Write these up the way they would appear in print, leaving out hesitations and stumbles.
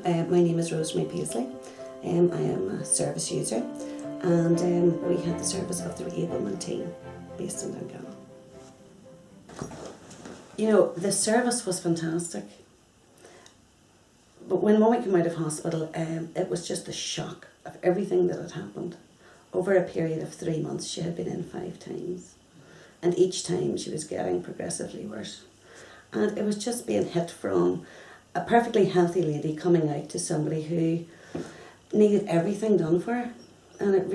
My name is Rosemary Paisley. I am a service user, and we had the service of the reablement team based in Dungannon. You know, the service was fantastic, but when Mummy came out of hospital, it was just the shock of everything that had happened. Over a period of 3 months, she had been in 5 times, and each time she was getting progressively worse. And it was just being hit from a perfectly healthy lady coming out to somebody who needed everything done for her. And it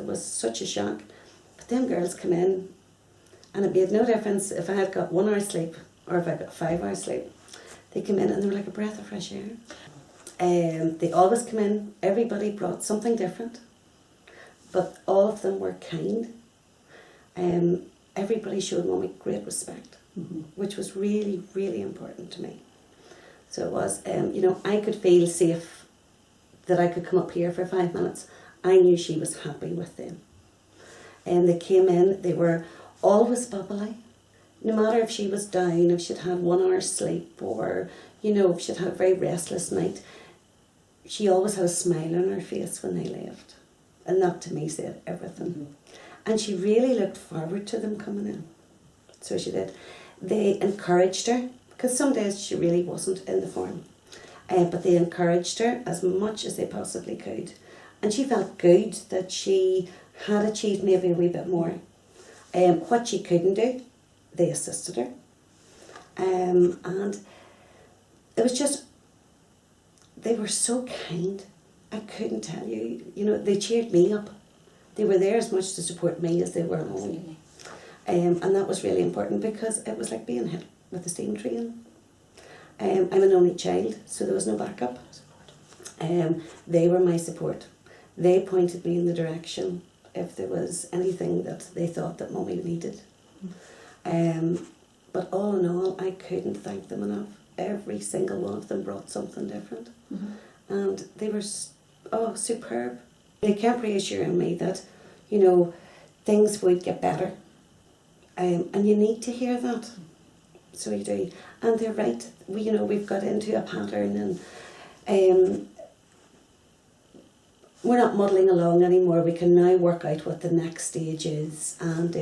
was such a shock. But them girls come in, and it made no difference if I had got 1 hour's sleep or if I got 5 hours sleep. They come in and they were like a breath of fresh air. They always come in, everybody brought something different, but all of them were kind. Everybody showed Mummy great respect, which was really, really important to me. So it was, I could feel safe that I could come up here for 5 minutes. I knew she was happy with them. And they came in, they were always bubbly. No matter if she was down, if she'd had 1 hour's sleep, or, if she'd had a very restless night, she always had a smile on her face when they left. And that to me said everything. And she really looked forward to them coming in. So she did. They encouraged her, because some days she really wasn't in the form. But they encouraged her as much as they possibly could. And she felt good that she had achieved maybe a wee bit more. What she couldn't do, they assisted her. And it was just, they were so kind. I couldn't tell you. They cheered me up. They were there as much to support me as they were Mummy. And that was really important, because it was like being hit with a steam train. I'm an only child, so there was no backup. They were my support. They pointed me in the direction if there was anything that they thought that Mummy needed. But all in all, I couldn't thank them enough. Every single one of them brought something different. And they were, superb. They kept reassuring me that, things would get better. And you need to hear that. So you do. And they're right. We've got into a pattern, and we're not muddling along anymore. We can now work out what the next stage is. And,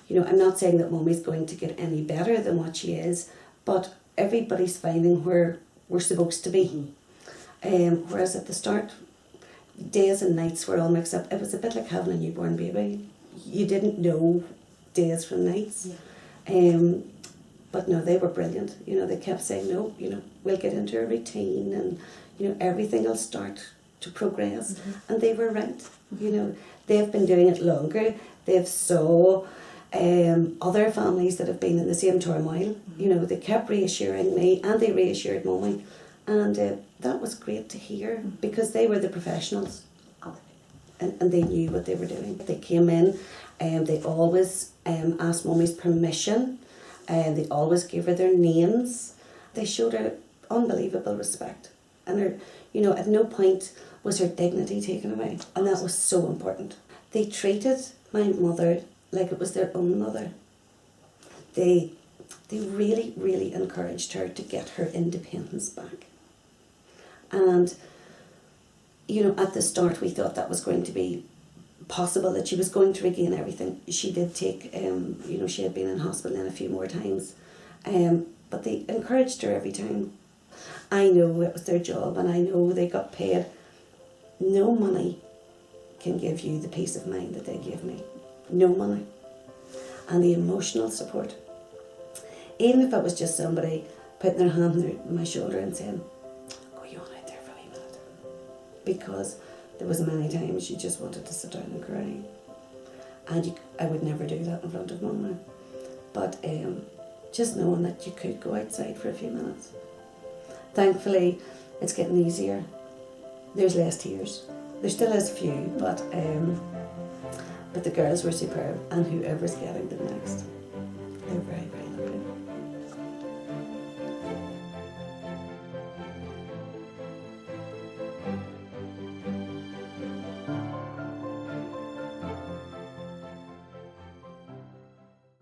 I'm not saying that Mummy's going to get any better than what she is, but everybody's finding where we're supposed to be. Whereas at the start, days and nights were all mixed up. It was a bit like having a newborn baby. You didn't know days from nights. But no, they were brilliant. They kept saying, no, we'll get into a routine, and, everything will start to progress. And they were right. They've been doing it longer. They've saw other families that have been in the same turmoil. They kept reassuring me, and they reassured Mummy. And that was great to hear, because they were the professionals, and they knew what they were doing. They came in, and they always asked Mummy's permission, and they always gave her their names. They showed her unbelievable respect, and her, at no point was her dignity taken away, and that was so important. They treated my mother like it was their own mother. They really, really encouraged her to get her independence back. And, at the start we thought that was going to be possible, that she was going to regain everything. She did take, she had been in hospital then a few more times. But they encouraged her every time. I know it was their job, and I know they got paid. No money can give you the peace of mind that they gave me. No money. And the emotional support. Even if it was just somebody putting their hand on my shoulder and saying, go you on out there for a wee minute. Because there was many times you just wanted to sit down and cry. And I would never do that in front of Mummy. But just knowing that you could go outside for a few minutes. Thankfully, it's getting easier. There's less tears. There still is a few, but the girls were superb, and whoever's getting them next, they're very, very